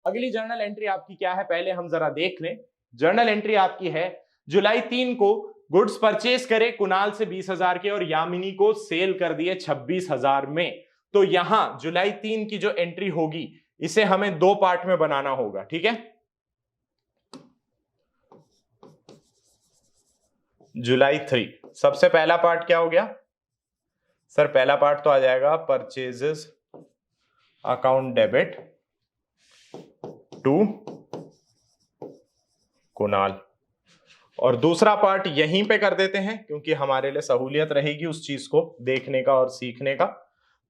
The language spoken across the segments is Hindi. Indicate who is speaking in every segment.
Speaker 1: अगली जर्नल एंट्री आपकी क्या है, पहले हम जरा देख लें। जर्नल एंट्री आपकी है जुलाई 3 को गुड्स परचेज करे कुणाल से 20,000 के और यामिनी को सेल कर दिए 26,000 में। तो यहां जुलाई 3 की जो एंट्री होगी इसे हमें दो पार्ट में बनाना होगा, ठीक है। जुलाई 3 सबसे पहला पार्ट क्या हो गया सर? पहला पार्ट तो आ जाएगा purchases account debit to Kunal, और दूसरा पार्ट यहीं पे कर देते हैं क्योंकि हमारे लिए सहूलियत रहेगी उस चीज को देखने का और सीखने का।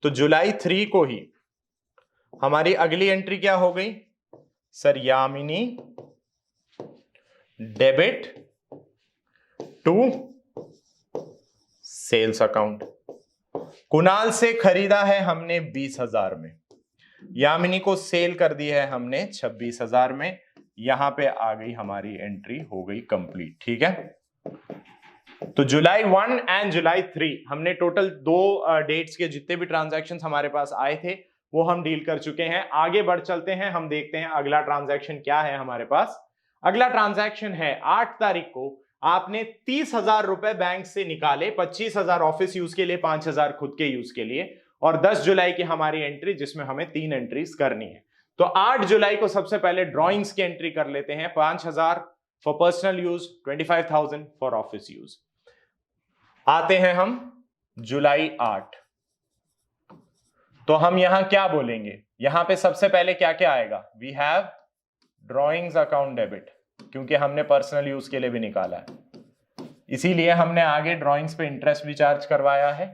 Speaker 1: तो जुलाई 3 को ही हमारी अगली एंट्री क्या हो गई sir? Yamini debit to sales account. Kunal से खरीदा है हमने 20,000 में, यामिनी को सेल कर दी है हमने 26,000 में। यहां पे आ गई हमारी एंट्री, हो गई कंप्लीट, ठीक है। तो जुलाई 1 एंड जुलाई 3 हमने टोटल दो डेट्स के जितने भी ट्रांजैक्शंस हमारे पास आए थे वो हम डील कर चुके हैं। आगे बढ़ चलते हैं, हम देखते हैं अगला ट्रांजैक्शन क्या है हमारे पास। अगला ट्रांजैक्शन है 8 तारीख को आपने 30,000 रुपए बैंक से निकाले, 25,000 ऑफिस यूज के लिए, 5,000 खुद के यूज के लिए, और 10 जुलाई की हमारी एंट्री जिसमें हमें 3 एंट्रीज करनी है। तो 8 जुलाई को सबसे पहले ड्रॉइंग्स की एंट्री कर लेते हैं। 5,000 for personal use, 25,000 for office use. आते हैं हम जुलाई 8, तो हम यहां क्या बोलेंगे? यहां पे सबसे पहले क्या क्या आएगा? We have drawings account debit, क्योंकि हमने पर्सनल यूज के लिए भी निकाला है, इसीलिए हमने आगे ड्रॉइंग्स पे इंटरेस्ट भी चार्ज करवाया है।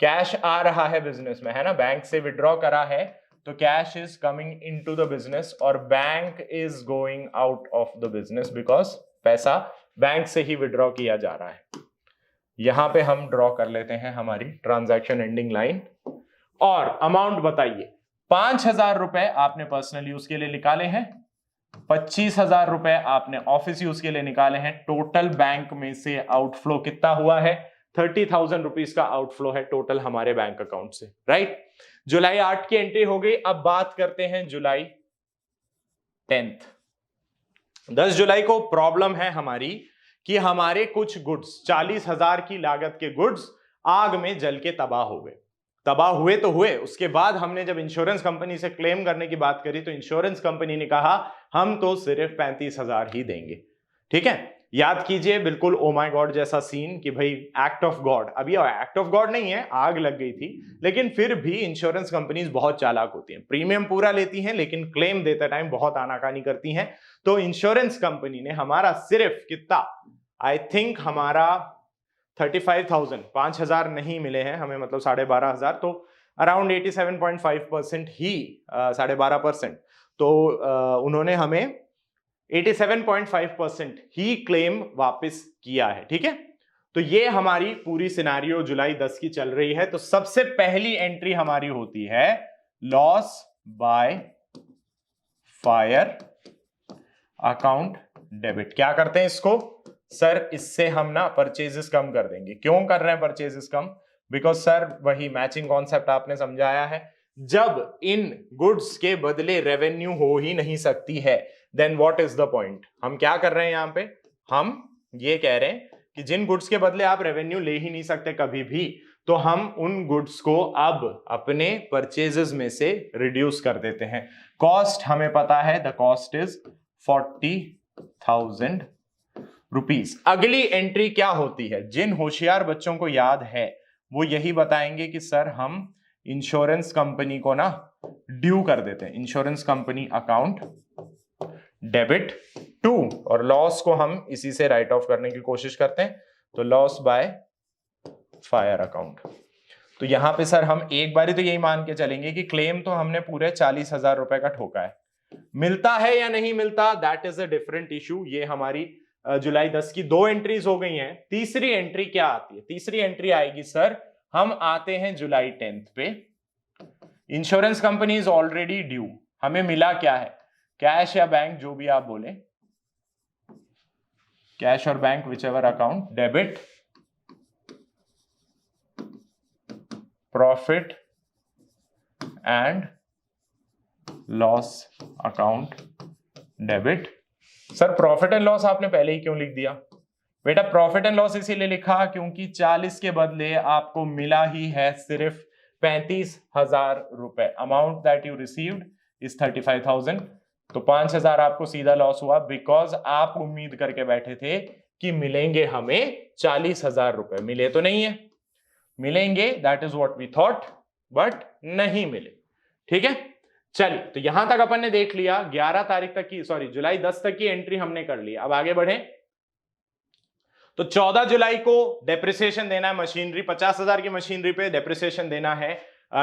Speaker 1: कैश आ रहा है बिजनेस में, है ना, बैंक से विड्रॉ करा है, तो cash is coming into the business और bank is going out of the business because पैसा बैंक से ही विड्रॉ किया जा रहा है। यहां पे हम ड्रॉ कर लेते हैं हमारी ट्रांजैक्शन एंडिंग लाइन, और अमाउंट बताइए। 5,000 रुपए आपने पर्सनल यूज के लिए निकाले हैं, 25,000 रुपए आपने ऑफिस यूज के लिए निकाले हैं। टोटल बैंक में से आउटफ्लो कितना हुआ है? 30,000 रुपीज का आउटफ्लो है टोटल हमारे बैंक अकाउंट से, राइट। जुलाई 8 की एंट्री हो गई। अब बात करते हैं जुलाई 10th। 10 जुलाई को प्रॉब्लम है हमारी कि हमारे कुछ गुड्स 40,000 की लागत के गुड्स आग में जल के तबाह हो गए। तबाह हुए तो हुए, उसके बाद हमने जब इंश्योरेंस कंपनी से क्लेम करने की बात करी तो इंश्योरेंस कंपनी ने कहा हम तो सिर्फ 35,000 ही देंगे, ठीक है। याद कीजिए, बिल्कुल ओ माय गॉड जैसा सीन कि भाई एक्ट ऑफ गॉड। अभी एक्ट ऑफ गॉड नहीं है, आग लग गई थी, लेकिन फिर भी इंश्योरेंस कंपनीज बहुत चालाक होती हैं, प्रीमियम पूरा लेती हैं लेकिन क्लेम देते टाइम बहुत आनाकानी करती हैं। तो इंश्योरेंस कंपनी ने हमारा सिर्फ कितना, आई थिंक हमारा 35,000, 5,000 नहीं मिले हैं हमें, मतलब 12,500, तो अराउंड 87.5% ही 12.5%, तो उन्होंने हमें 87.5% ही क्लेम वापस किया है, ठीक है। तो ये हमारी पूरी सिनेरियो जुलाई 10 की चल रही है। तो सबसे पहली एंट्री हमारी होती है loss by fire account debit. क्या करते हैं इसको सर? इससे हम ना परचेजेस कम कर देंगे। क्यों कर रहे हैं परचेजेस कम? बिकॉज सर वही मैचिंग कॉन्सेप्ट आपने समझाया है, जब इन गुड्स के बदले रेवेन्यू हो ही नहीं सकती है then what is the point. हम क्या कर रहे हैं यहां पे? हम ये कह रहे हैं कि जिन गुड्स के बदले आप रेवेन्यू ले ही नहीं सकते कभी भी, तो हम उन गुड्स को अब अपने परचेजेस में से रिड्यूस कर देते हैं। कॉस्ट हमें पता है, द कॉस्ट इज 40,000 रुपीज। अगली एंट्री क्या होती है? जिन होशियार बच्चों को याद है वो यही बताएंगे कि सर हम इंश्योरेंस कंपनी को ना ड्यू कर देते हैं, insurance company account debit to, और लॉस को हम इसी से राइट ऑफ करने की कोशिश करते हैं, तो लॉस बाय फायर अकाउंट। तो यहां पे सर हम एक बारी तो यही मान के चलेंगे कि क्लेम तो हमने पूरे 40,000 रुपए का ठोका है, मिलता है या नहीं मिलता that is a different issue. ये हमारी जुलाई 10 की दो एंट्रीज हो गई हैं। तीसरी एंट्री क्या आती है? तीसरी एंट्री आएगी सर, हम आते हैं जुलाई 10th पे। Insurance company is already due, हमें मिला क्या है? कैश या बैंक, जो भी आप बोले, कैश और bank which ever account, debit profit and loss account debit. Sir profit and loss आपने पहले ही क्यों लिख दिया? बेटा प्रॉफिट एंड लॉस इसीलिए लिखा क्योंकि 40 के बदले आपको मिला ही है सिर्फ 35,000 रुपए। Amount that you received is 35,000, तो 5,000 आपको सीधा लॉस हुआ बिकॉज आप उम्मीद करके बैठे थे कि मिलेंगे हमें 40,000 रुपए। मिले तो नहीं है, मिलेंगे that is what we thought, but नहीं मिले। ठीक है, चलिए तो यहां तक अपन ने देख लिया 11 तारीख तक की, सॉरी जुलाई 10 तक की एंट्री हमने कर ली। अब आगे बढ़े तो 14 जुलाई को डेप्रिसिएशन देना है मशीनरी, 50,000 की मशीनरी पे डेप्रिसिएशन देना है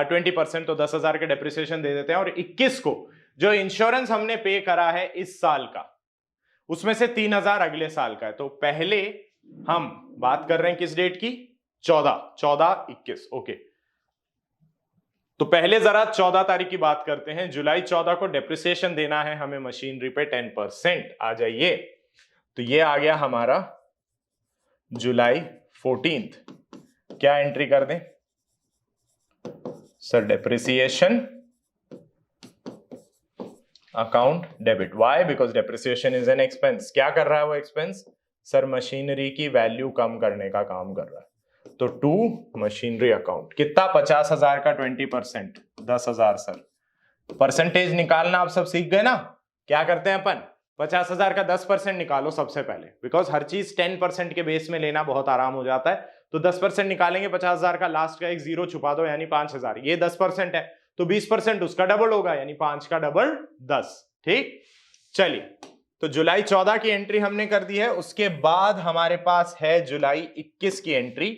Speaker 1: 20%, तो 10,000 के डेप्रिसिएशन दे देते हैं। और 21 को जो इंश्योरेंस हमने पे करा है इस साल का, उसमें से 3,000 अगले साल का है। तो पहले हम बात कर रहे हैं किस डेट की? 14/21। ओके, तो पहले जरा 14 तारीख की बात करते हैं। जुलाई 14 को डेप्रिसिएशन देना है हमें मशीनरी पे 10%। आ जाइए, तो ये आ गया हमारा जुलाई 14। क्या एंट्री कर दें sir? Depreciation account debit. Why? Because depreciation is an expense. क्या कर रहा है वो एक्सपेंस? सर मशीनरी की वैल्यू कम करने का काम कर रहा है। तो टू मशीनरी अकाउंट। कितना? 50,000 का 20%, 10,000 सर। परसेंटेज निकालना आप सब सीख गए ना? क्या करते हैं अपन? 50,000 का 10% निकालो सबसे पहले, बिकॉज हर चीज 10% के बेस में लेना बहुत आराम हो जाता है। तो 10% निकालेंगे 50,000 का, लास्ट का एक जीरो छुपा दो यानी 5,000। ये 10% है तो 20% उसका डबल होगा, यानी 5 का डबल 10। ठीक, चलिए तो जुलाई 14 की एंट्री हमने कर दी है। उसके बाद हमारे पास है जुलाई 21 की एंट्री।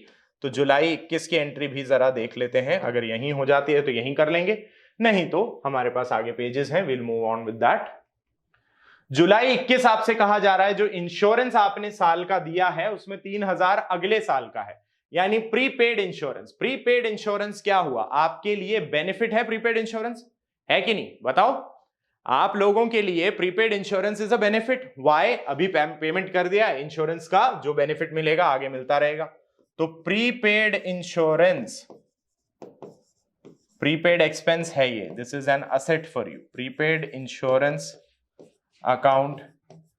Speaker 1: तो जुलाई 21 की एंट्री भी जरा देख लेते हैं। अगर यहीं हो जाती है तो यहीं कर लेंगे, नहीं तो हमारे पास आगे पेजेस हैं, will move on with that. जुलाई 21 आपसे कहा जा रहा है जो इंश्योरेंस आपने साल का दिया है उसमें 3,000 अगले साल का है, यानी प्रीपेड इंश्योरेंस। प्रीपेड इंश्योरेंस क्या हुआ? आपके लिए बेनिफिट है प्रीपेड इंश्योरेंस, है कि नहीं? बताओ, आप लोगों के लिए prepaid insurance is a benefit. Why? अभी पेमेंट कर दिया, इंश्योरेंस का जो बेनिफिट मिलेगा आगे मिलता रहेगा। तो प्रीपेड इंश्योरेंस, प्रीपेड एक्सपेंस है ये, this is an asset for you. Prepaid insurance account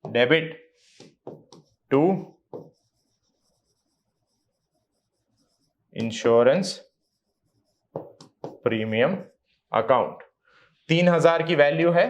Speaker 1: debit to insurance premium account. 3,000 की वैल्यू है,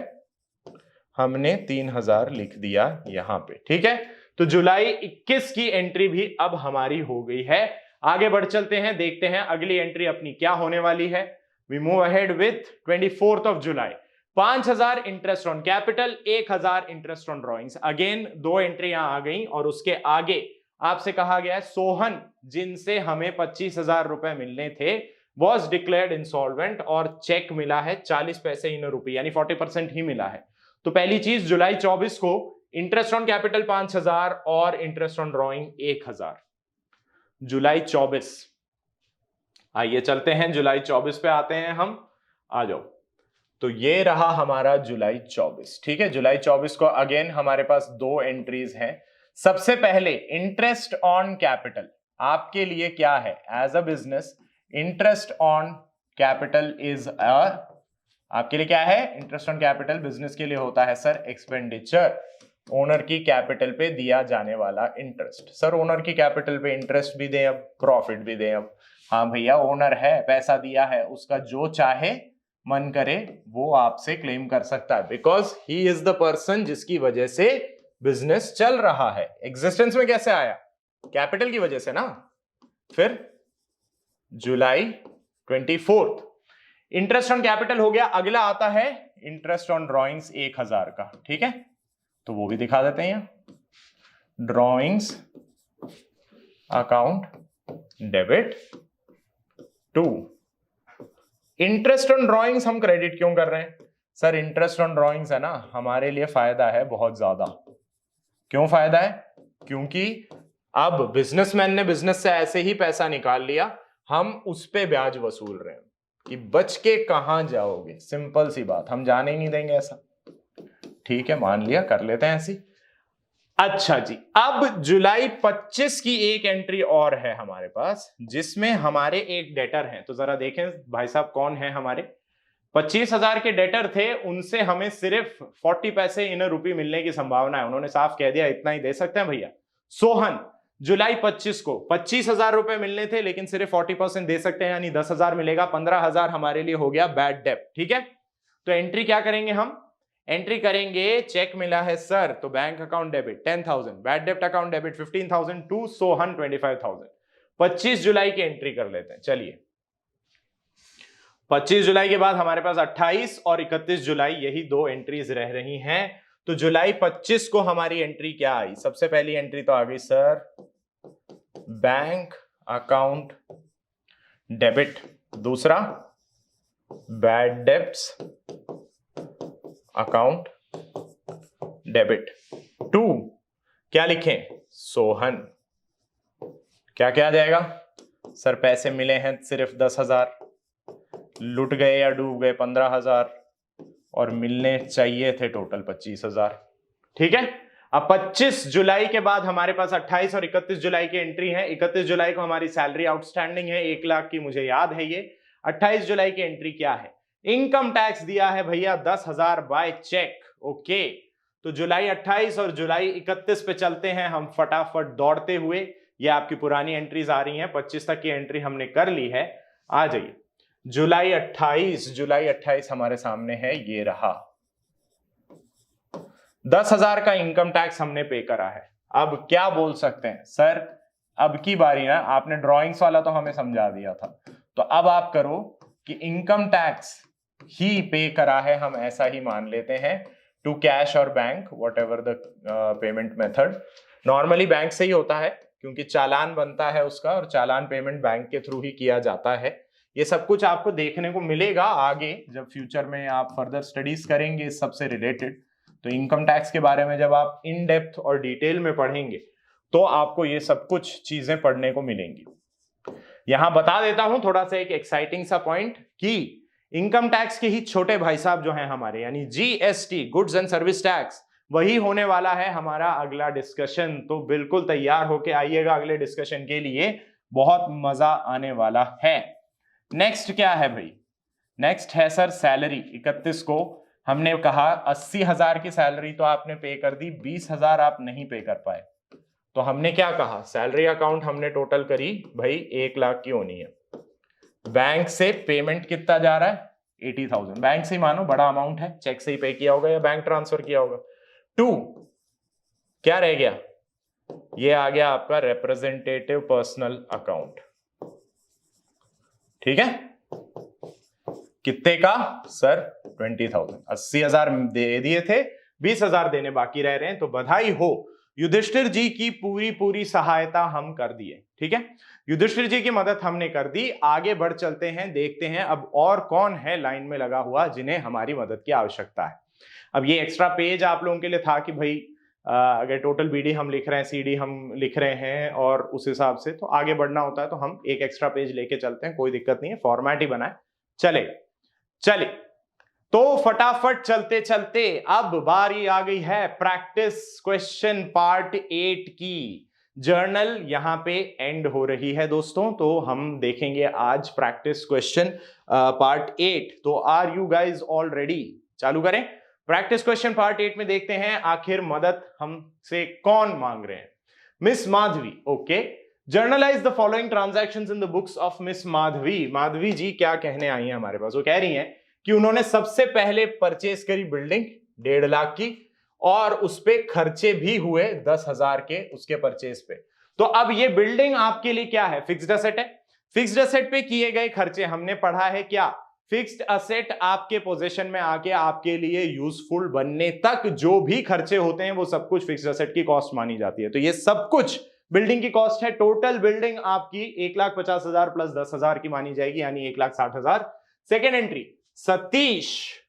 Speaker 1: हमने 3,000 लिख दिया यहां पे। ठीक है, तो जुलाई 21 की एंट्री भी अब हमारी हो गई है। आगे बढ़ चलते हैं, देखते हैं अगली एंट्री अपनी क्या होने वाली है। We move ahead with 24 July. 5,000 interest on capital, 1,000 interest on drawings. Again 2 एंट्रियां आ गई और उसके आगे आपसे कहा गया है सोहन, जिनसे हमें 25,000 रुपए मिलने थे, वॉज डिक्लेयर्ड इंसॉल्वेंट और चेक मिला है 40 पैसे इन रुपए, यानी 40% ही मिला है। तो पहली चीज जुलाई 24 को इंटरेस्ट ऑन कैपिटल 5,000 और इंटरेस्ट ऑन ड्रॉइंग 1,000। जुलाई 24, आइए चलते हैं जुलाई 24 पे आते हैं हम, आ जाओ। तो ये रहा हमारा जुलाई 24। ठीक है, जुलाई 24 को अगेन हमारे पास 2 एंट्रीज हैं। सबसे पहले इंटरेस्ट ऑन कैपिटल आपके लिए क्या है? As a business interest on capital is आपके लिए क्या है? इंटरेस्ट ऑन कैपिटल बिजनेस के लिए होता है सर एक्सपेंडिचर, ओनर की कैपिटल पे दिया जाने वाला इंटरेस्ट। सर ओनर की कैपिटल पे इंटरेस्ट भी दें, अब प्रॉफिट भी दें। अब हाँ भैया, ओनर है, पैसा दिया है, उसका जो चाहे मन करे वो आपसे क्लेम कर सकता है, because he is the person जिसकी वजह से बिजनेस चल रहा है। एग्जिस्टेंस में कैसे आया? कैपिटल की वजह से ना। फिर जुलाई 24 इंटरेस्ट ऑन कैपिटल हो गया। अगला आता है इंटरेस्ट ऑन ड्रॉइंग्स 1,000 का। ठीक है, तो वो भी दिखा देते हैं यहां। Drawings account debit to interest on drawings. हम क्रेडिट क्यों कर रहे हैं सर? इंटरेस्ट ऑन ड्रॉइंग्स है ना, हमारे लिए फायदा है बहुत ज्यादा। क्यों फायदा है? क्योंकि अब बिजनेसमैन ने बिजनेस से ऐसे ही पैसा निकाल लिया, हम उस पे ब्याज वसूल रहे हैं कि बच के कहां जाओगे। सिंपल सी बात, हम जाने ही नहीं देंगे ऐसा। ठीक है, मान लिया, कर लेते हैं ऐसी। अच्छा जी, अब जुलाई 25 की एक एंट्री और है हमारे पास, जिसमें हमारे एक डेटर हैं। तो जरा देखें भाई साहब कौन है हमारे। 25,000 के डेटर थे, उनसे हमें सिर्फ 40 पैसे इन रुपी मिलने की संभावना है। उन्होंने साफ कह दिया इतना ही दे सकते हैं भैया। सोहन जुलाई 25 को 25,000 रुपए मिलने थे, लेकिन सिर्फ 40% दे सकते हैं, यानी 10,000 मिलेगा। 15,000 हमारे लिए हो गया बैड डेब्ट। ठीक है, तो एंट्री क्या करेंगे हम? एंट्री करेंगे चेक मिला है सर, तो बैंक अकाउंट डेबिट 10,000, बैड डेब्ट अकाउंट डेबिट 15,000 टू सोहन 25,000। 25 जुलाई की एंट्री कर लेते हैं। चलिए, 25 जुलाई के बाद हमारे पास 28 और 31 जुलाई, यही दो एंट्रीज रह रही हैं। तो जुलाई 25 को हमारी एंट्री क्या आई? सबसे पहली एंट्री तो आ गई सर बैंक अकाउंट डेबिट, दूसरा bad debts account debit to क्या लिखें? सोहन। क्या क्या आ जाएगा सर? पैसे मिले हैं सिर्फ 10,000, लुट गए या डूब गए 15,000, और मिलने चाहिए थे टोटल 25,000। ठीक है, अब 25 जुलाई के बाद हमारे पास 28 और 31 जुलाई की एंट्री है। 31 जुलाई को हमारी सैलरी आउटस्टैंडिंग है 1 लाख की, मुझे याद है ये। 28 जुलाई की एंट्री क्या है? इनकम टैक्स दिया है भैया 10,000 बाय चेक। ओके, तो जुलाई 28 और जुलाई 31 पे चलते हैं हम फटाफट दौड़ते हुए। ये आपकी पुरानी एंट्रीज आ रही हैं, 25 तक की एंट्री हमने कर ली है। आ जाइए, जुलाई 28 हमारे सामने है, ये रहा। 10,000 का इनकम टैक्स हमने पे करा है। अब क्या बोल सकते हैं सर? अब की बारी ना, आपने ड्राइंग्स वाला तो हमें समझा दिया था, तो अब आप करो कि इनकम टैक्स ही पे करा है, हम ऐसा ही मान लेते हैं, टू कैश और bank, what ever the payment method. Normally bank से ही होता है, क्योंकि चालान बनता है उसका, और चालान पेमेंट बैंक के थ्रू ही किया जाता है। ये सब कुछ आपको देखने को मिलेगा आगे, जब फ्यूचर में आप फर्दर स्टडीज करेंगे इस सबसे रिलेटेड। तो इनकम टैक्स के बारे में जब आप इन डेप्थ और डिटेल में पढ़ेंगे तो आपको ये सब कुछ चीजें पढ़ने को मिलेंगी। यहां बता देता हूं थोड़ा सा एक एक्साइटिंग सा पॉइंट, कि इनकम टैक्स के ही छोटे भाई साहब जो हैं हमारे, यानी GST, goods and service tax, वही होने वाला है हमारा अगला डिस्कशन। तो बिल्कुल तैयार होके आइएगा अगले डिस्कशन के लिए, बहुत मजा आने वाला है। नेक्स्ट क्या है भाई? नेक्स्ट है सर सैलरी। 31 को हमने कहा 80,000 की सैलरी तो आपने पे कर दी, 20,000 आप नहीं पे कर पाए, तो हमने क्या कहा? सैलरी अकाउंट हमने टोटल करी भाई 1 लाख की होनी है। बैंक से पेमेंट कितना जा रहा है? 80,000। बैंक से ही मानो, बड़ा अमाउंट है, चेक से ही पे किया होगा या बैंक ट्रांसफर किया होगा। टू क्या रह गया? ये आ गया आपका रिप्रेजेंटेटिव पर्सनल अकाउंट। ठीक है, कितने का सर? 20,000। 80,000 दे दिए थे, 20,000 देने बाकी रह रहे हैं। तो बधाई हो, युधिष्ठिर जी की पूरी सहायता हम कर दिए। ठीक है, युधिष्ठिर जी की मदद हमने कर दी। आगे बढ़ चलते हैं, देखते हैं अब और कौन है लाइन में लगा हुआ जिन्हें हमारी मदद की आवश्यकता है। अब ये एक्स्ट्रा पेज आप लोगों के लिए था कि भाई अगर टोटल बीडी हम लिख रहे हैं, सीडी हम लिख रहे हैं, और उस हिसाब से तो आगे बढ़ना होता है, तो हम एक एक्स्ट्रा पेज लेके चलते हैं, कोई दिक्कत नहीं है, फॉर्मेट ही बनाए चले। तो फटाफट चलते चलते अब बारी आ गई है प्रैक्टिस क्वेश्चन पार्ट 8 की। जर्नल यहां पे एंड हो रही है दोस्तों, तो हम देखेंगे आज प्रैक्टिस क्वेश्चन पार्ट 8। तो are you guys all ready? चालू करें। प्रैक्टिस क्वेश्चन पार्ट 8 में देखते हैं आखिर मदद हमसे कौन मांग रहे हैं। Miss Madhavi. Okay, journalize the following transactions in the books of miss Madhavi. Madhavi ji क्या कहने आई हैं हमारे पास? वो कह रही हैं कि उन्होंने सबसे पहले परचेज करी बिल्डिंग 1.5 लाख की, और उस पे खर्चे भी हुए 10,000 के उसके परचेज पे। तो अब ये बिल्डिंग आपके लिए क्या है? फिक्स्ड असेट है। फिक्स्ड असेट पे किए गए खर्चे हमने पढ़ा है क्या? फिक्स्ड असेट आपके पोजीशन में आके आपके लिए यूजफुल बनने तक जो भी खर्चे होते हैं वो सब कुछ फिक्स्ड असेट की कॉस्ट मानी जाती है। तो ये सब कुछ बिल्डिंग की कॉस्ट है। टोटल बिल्डिंग आपकी 1,50,000 प्लस 10,000 की मानी जाएगी, यानी 1,60,000। Second entry, Satish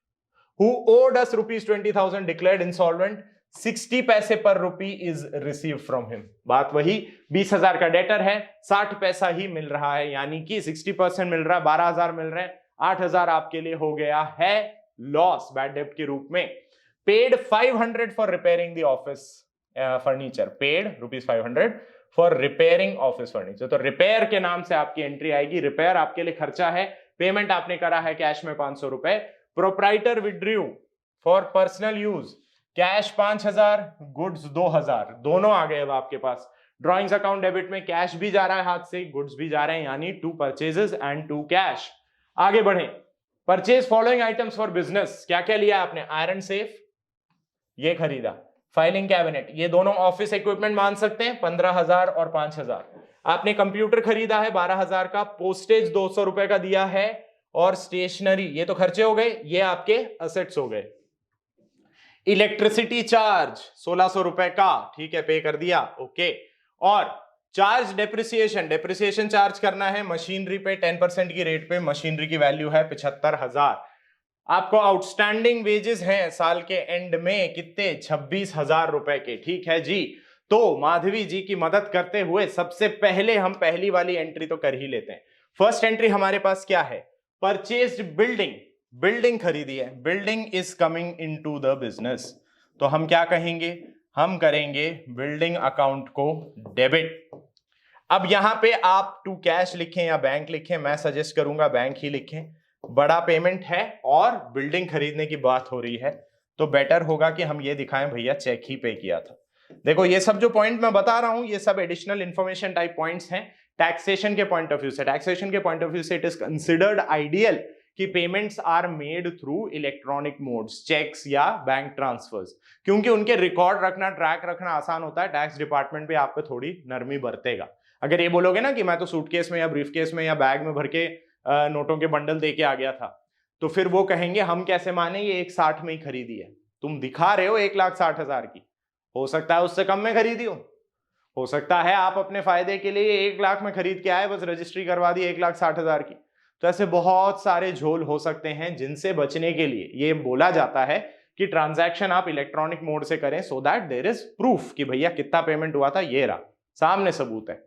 Speaker 1: who owed us ₹20,000 declared insolvent, 60 पैसे पर रुपी is received from him। बात वही, 20,000 का डेटर है, 60 पैसा ही मिल रहा है, यानी कि 60% मिल रहा है, 12,000 मिल रहे हैं, 8,000 आपके लिए हो गया है लॉस बैड डेब्ट के रूप में। Paid 500 for repairing the office furniture, paid ₹500 for repairing office furniture. तो रिपेयर के नाम से आपकी एंट्री आएगी। रिपेयर आपके लिए खर्चा है, पेमेंट आपने करा है कैश में 500 रुपए, proprietor withdrew for personal use, cash 5000, goods 2000, दोनों आ गए अब आपके पास। ड्रॉइंग्स अकाउंट डेबिट में कैश भी जा रहा है हाथ से, गुड्स भी जा रहे हैं, यानी 2 परचेजेस एंड 2 कैश। आगे बढ़े, purchase following items for business, क्या क्या लिया आपने? आयरन सेफ ये खरीदा, फाइलिंग कैबिनेट, ये दोनों ऑफिस इक्विपमेंट मान सकते हैं, 15,000 और 5,000। आपने कंप्यूटर खरीदा है 12,000 का, पोस्टेज 200 रुपए का दिया है, और स्टेशनरी, ये तो खर्चे हो गए, ये आपके असेट्स हो गए। इलेक्ट्रिसिटी चार्ज 1600 रुपए का, ठीक है, पे कर दिया, ओके। और चार्ज डेप्रिसिएशन, डेप्रिसिएशन चार्ज करना है मशीनरी पे 10% की रेट पे, मशीनरी की वैल्यू है 75,000। आपको आउटस्टैंडिंग वेजेस हैं साल के एंड में कितने? 26,000 रुपए के, ठीक है जी। तो माधवी जी की मदद करते हुए सबसे पहले हम पहली वाली एंट्री तो कर ही लेते हैं। फर्स्ट एंट्री हमारे पास क्या है? परचेज्ड बिल्डिंग, बिल्डिंग खरीदी है, building is coming into the business, तो हम क्या कहेंगे? हम करेंगे बिल्डिंग अकाउंट को डेबिट। अब यहां पे आप टू कैश लिखें या बैंक लिखें, मैं सजेस्ट करूंगा बैंक ही लिखें, बड़ा पेमेंट है और बिल्डिंग खरीदने की बात हो रही है, तो बेटर होगा कि हम ये दिखाएं भैया चेक ही पे किया था। देखो ये सब जो पॉइंट मैं बता रहा हूं ये सब एडिशनल इंफॉर्मेशन टाइप पॉइंट्स हैं टैक्सेशन के पॉइंट ऑफ व्यू से। टैक्सेशन के पॉइंट ऑफ व्यू से इट इज कंसिडर्ड आइडियल कि payments are made through electronic modes, cheques या बैंक ट्रांसफर्स, क्योंकि उनके रिकॉर्ड रखना, ट्रैक रखना आसान होता है। टैक्स डिपार्टमेंट भी आप पे थोड़ी नरमी बरतेगा। अगर ये बोलोगे ना कि मैं तो सूटकेस में या ब्रीफकेस में या बैग में भर के नोटों के बंडल देके आ गया था, तो फिर वो कहेंगे हम कैसे माने, ये 160 में ही खरीदी है, तुम दिखा रहे हो 1,60,000 की, हो सकता है उससे कम में खरीदी हो सकता है आप अपने फायदे के लिए 1 लाख में खरीद के आए, बस रजिस्ट्री करवा दी 1,60,000 की। तो ऐसे बहुत सारे झोल हो सकते हैं जिनसे बचने के लिए ये बोला जाता है कि ट्रांजैक्शन आप इलेक्ट्रॉनिक मोड से करें, so that there is proof कि भैया कितना पेमेंट हुआ था, ये रहा सामने सबूत है।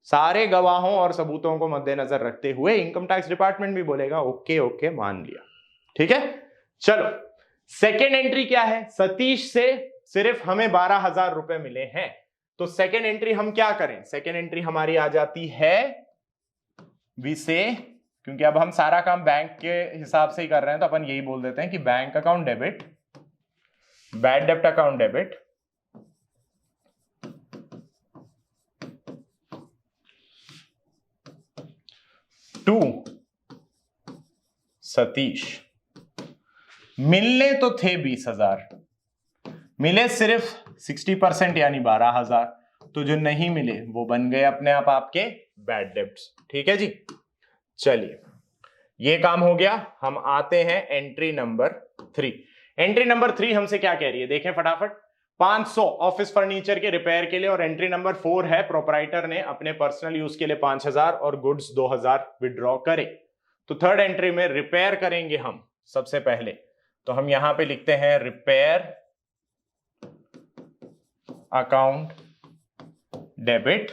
Speaker 1: सारे गवाहों और सबूतों को मद्देनजर रखते हुए इनकम टैक्स डिपार्टमेंट भी बोलेगा ओके ओके मान लिया, ठीक है। चलो सेकेंड एंट्री क्या है? सतीश से सिर्फ हमें 12,000 रुपए मिले हैं, तो सेकेंड एंट्री हम क्या करें? सेकेंड एंट्री हमारी आ जाती है वी से, क्योंकि अब हम सारा काम बैंक के हिसाब से ही कर रहे हैं तो अपन यही बोल देते हैं कि बैंक अकाउंट डेबिट, बैड डेप्ट अकाउंट डेबिट, टू सतीश। मिलने तो थे 20,000, मिले सिर्फ 60% यानी 12,000, तो जो नहीं मिले वो बन गए अपने आप आपके बैड डेब्ट्स, ठीक है जी। चलिए ये काम हो गया। हम आते हैं एंट्री नंबर 3। एंट्री नंबर 3 हमसे क्या कह रही है देखें फटाफट। 500 ऑफिस फर्नीचर के रिपेयर के लिए, और एंट्री नंबर 4 है प्रोपराइटर ने अपने पर्सनल यूज के लिए 5,000 और गुड्स 2,000 विड्रॉ करे। तो थर्ड एंट्री में रिपेयर करेंगे हम सबसे पहले, तो हम यहां पे लिखते हैं रिपेयर अकाउंट डेबिट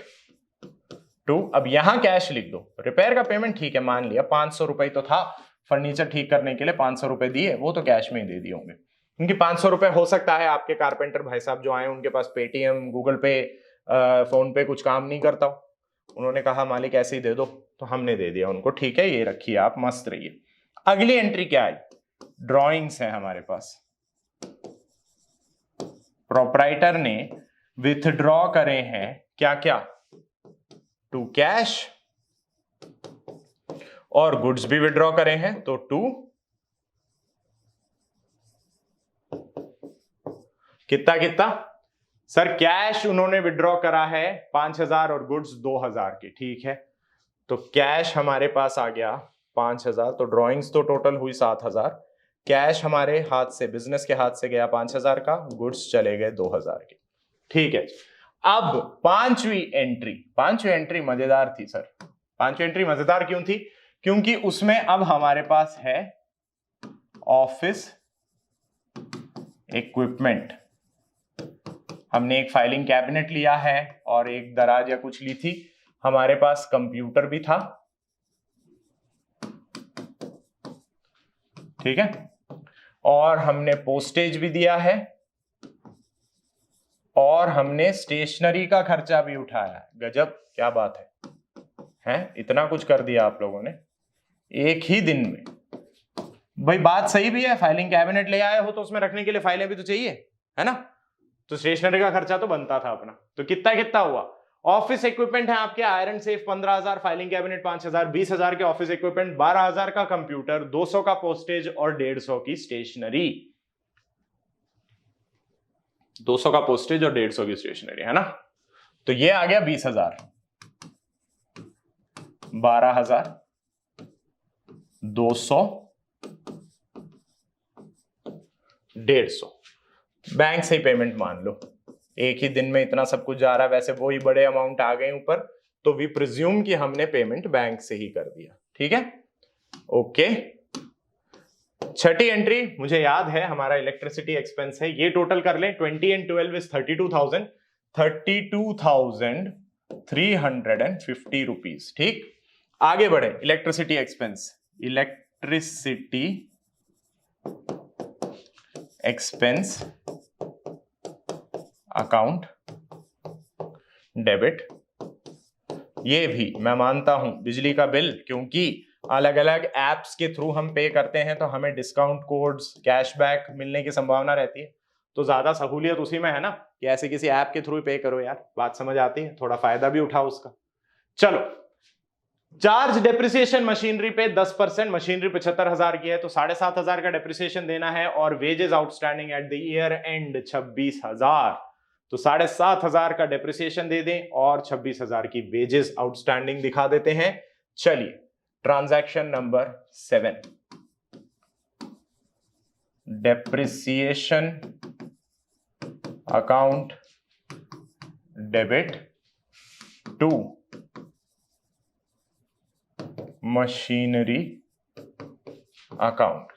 Speaker 1: टू, अब यहां कैश लिख दो। रिपेयर का पेमेंट ठीक है मान लिया, 500 रुपए तो था, फर्नीचर ठीक करने के लिए 500 रुपए दिए, वो तो कैश में ही दे दिए होंगे, क्योंकि 500 रुपए हो सकता है आपके कारपेंटर भाई साहब जो आए उनके पास पेटीएम, गूगल पे, फोन पे कुछ काम नहीं करता हो, उन्होंने कहा मालिक ऐसे ही दे दो, तो हमने दे दिया उनको, ठीक है ये रखिए आप, मस्त रहिए। अगली एंट्री क्या आई? ड्रॉइंग्स है हमारे पास। प्रोपराइटर ने विथड्रॉ करे हैं क्या क्या? टू कैश, और गुड्स भी विड्रॉ करे हैं, तो टू कितना कितना? सर कैश उन्होंने विड्रॉ करा है 5,000 और गुड्स 2,000 की, ठीक है, तो कैश हमारे पास आ गया 5,000, तो ड्रॉइंग्स तो टोटल हुई 7,000, कैश हमारे हाथ से, बिजनेस के हाथ से गया 5,000 का, गुड्स चले गए 2,000 के, ठीक है। अब पांचवी एंट्री मजेदार थी सर। पांचवी एंट्री मजेदार क्यों थी? क्योंकि उसमें अब हमारे पास है ऑफिस इक्विपमेंट। हमने एक फाइलिंग कैबिनेट लिया है और एक दराज या कुछ ली थी, हमारे पास कंप्यूटर भी था, ठीक है, और हमने पोस्टेज भी दिया है, और हमने स्टेशनरी का खर्चा भी उठाया। गजब, क्या बात है? इतना कुछ कर दिया आप लोगों ने एक ही दिन में। भाई बात सही भी है, फाइलिंग कैबिनेट ले आए हो तो उसमें रखने के लिए फाइलें भी तो चाहिए, है ना? तो स्टेशनरी का खर्चा तो बनता था अपना। तो कितना कितना हुआ? ऑफिस इक्विपमेंट है आपके, आयरन सेफ 15,000, फाइलिंग कैबिनेट 5,000, 20,000 के ऑफिस इक्विपमेंट, 12,000 का कंप्यूटर, 200 का पोस्टेज और 150 की स्टेशनरी। 200 का पोस्टेज और 150 की स्टेशनरी, है ना? तो ये आ गया 20,000, 12,000, 200, 150। बैंक से ही पेमेंट मान लो, एक ही दिन में इतना सब कुछ जा रहा है, वैसे वो ही बड़े अमाउंट आ गए ऊपर, तो वी प्रिज्यूम कि हमने पेमेंट बैंक से ही कर दिया। ठीक है, ओके। छठी एंट्री मुझे याद है, हमारा इलेक्ट्रिसिटी एक्सपेंस है, ये टोटल कर लें, 20 and 12 इज 32,000, 32,350 रुपीज। ठीक, आगे बढ़े। Electricity expense, electricity expense account debit. ये भी मैं मानता हूं, बिजली का बिल, क्योंकि अलग अलग एप्स के थ्रू हम पे करते हैं तो हमें डिस्काउंट कोड्स, कैशबैक मिलने की संभावना रहती है, तो ज्यादा सहूलियत उसी में है ना कि ऐसे किसी ऐप के थ्रू पे करो यार, बात समझ आती है, थोड़ा फायदा भी उठाओ उसका। चलो, चार्ज डेप्रिसिएशन मशीनरी पे 10%, मशीनरी 75,000 की है तो 7,500 का डेप्रिसिएशन देना है, और wages outstanding at the year and 26,000, तो 7,500 का डेप्रिसिएशन दे दें और 26,000 की वेजेस आउटस्टैंडिंग दिखा देते हैं। चलिए, transaction number 7, depreciation account debit to machinery account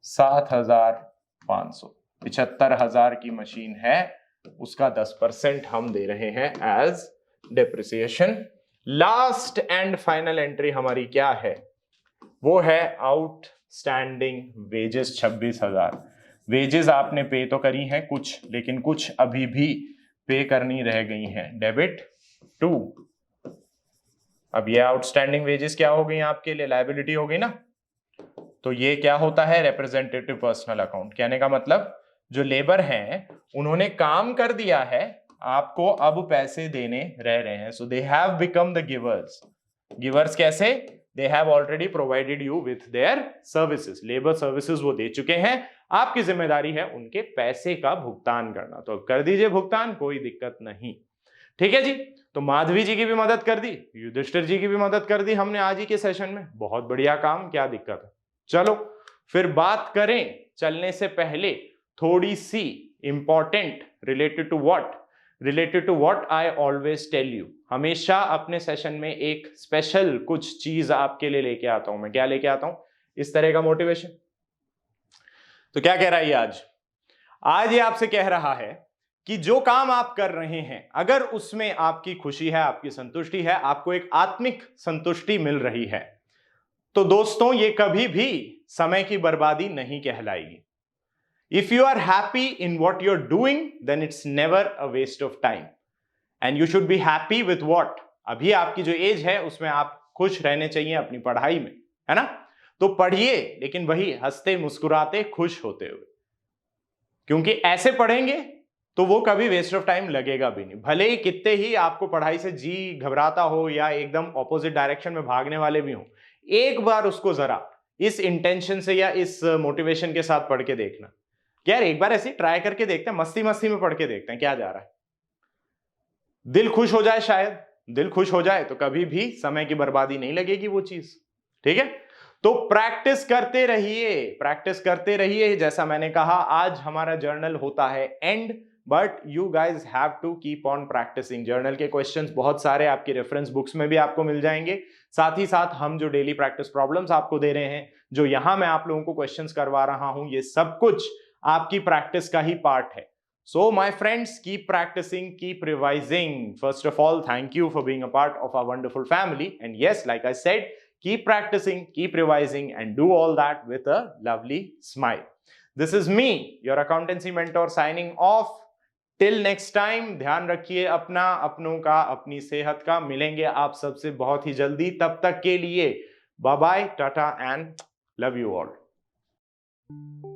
Speaker 1: 7,500, 75,000 की मशीन है, उसका 10% हम दे रहे हैं as depreciation. Last and final entry हमारी क्या है? वो है आउटस्टैंडिंग वेजेस 26,000। वेजेस आपने पे तो करी हैं कुछ, लेकिन कुछ अभी भी पे करनी रह गई हैं, डेबिट टू। अब ये आउटस्टैंडिंग वेजेस क्या हो गई आपके लिए? लायबिलिटी हो गई ना, तो ये क्या होता है? Representative personal account. कहने का मतलब जो लेबर हैं उन्होंने काम कर दिया है, आपको अब पैसे देने रह रहे हैं, so they have become the givers. Givers कैसे? They have already provided you with their services, labour services वो दे चुके हैं, आपकी जिम्मेदारी है उनके पैसे का भुगतान करना, तो कर दीजिए भुगतान, कोई दिक्कत नहीं। ठीक है जी, तो माधवी जी की भी मदद कर दी, युधिष्ठिर जी की भी मदद कर दी हमने आज ही के सेशन में, बहुत बढ़िया काम, क्या दिक्कत है। चलो फिर बात करें चलने से पहले थोड़ी सी important, related to what I always tell you. हमेशा अपने सेशन में एक स्पेशल कुछ चीज आपके लिए लेके आता हूं मैं। क्या लेके आता हूं? इस तरह का मोटिवेशन। तो क्या कह रहा है आज ये आपसे कह रहा है कि जो काम आप कर रहे हैं, अगर उसमें आपकी खुशी है, आपकी संतुष्टि है, आपको एक आत्मिक संतुष्टि मिल रही है, तो दोस्तों ये कभी भी समय की बर्बादी नहीं कहलाएगी। If you are happy in what you are doing, then it's never a waste of time, and you should be happy with what. अभी आपकी जो एज है उसमें आप खुश रहने चाहिए अपनी पढ़ाई में, है ना? तो पढ़िए, लेकिन वही हंसते मुस्कुराते खुश होते हुए, क्योंकि ऐसे पढ़ेंगे तो वो कभी वेस्ट ऑफ टाइम लगेगा भी नहीं। भले ही कितने ही आपको पढ़ाई से जी घबराता हो या एकदम ऑपोजिट डायरेक्शन में भागने वाले भी हो, एक बार उसको जरा इस इंटेंशन से या इस मोटिवेशन के साथ पढ़ के देखना, यार एक बार ऐसे ट्राई करके देखते हैं, मस्ती मस्ती में पढ़ के देखते हैं क्या जा रहा है, दिल खुश हो जाए, शायद दिल खुश हो जाए तो कभी भी समय की बर्बादी नहीं लगेगी वो चीज। ठीक है, तो प्रैक्टिस करते रहिए। जैसा मैंने कहा, आज हमारा जर्नल होता है end, but you guys have to keep on practising. Journal के क्वेश्चंस बहुत सारे आपकी रेफरेंस बुक्स में भी आपको मिल जाएंगे, साथ ही साथ हम जो डेली प्रैक्टिस प्रॉब्लम्स आपको दे रहे हैं, जो यहां मैं आप लोगों को क्वेश्चंस करवा रहा हूं, ये सब कुछ आपकी प्रैक्टिस का ही पार्ट है। So my friends, keep practicing, keep revising. First of all, thank you for being a part of our wonderful family. And yes, like I said, keep practicing, keep revising, and do all that with a lovely smile. This is me, your accountancy mentor, signing off. Till next time, ध्यान रखिए अपना, अपनों का, अपनी सेहत का। मिलेंगे आप सबसे बहुत ही जल्दी, तब तक के लिए bye bye, tata and love you all. है।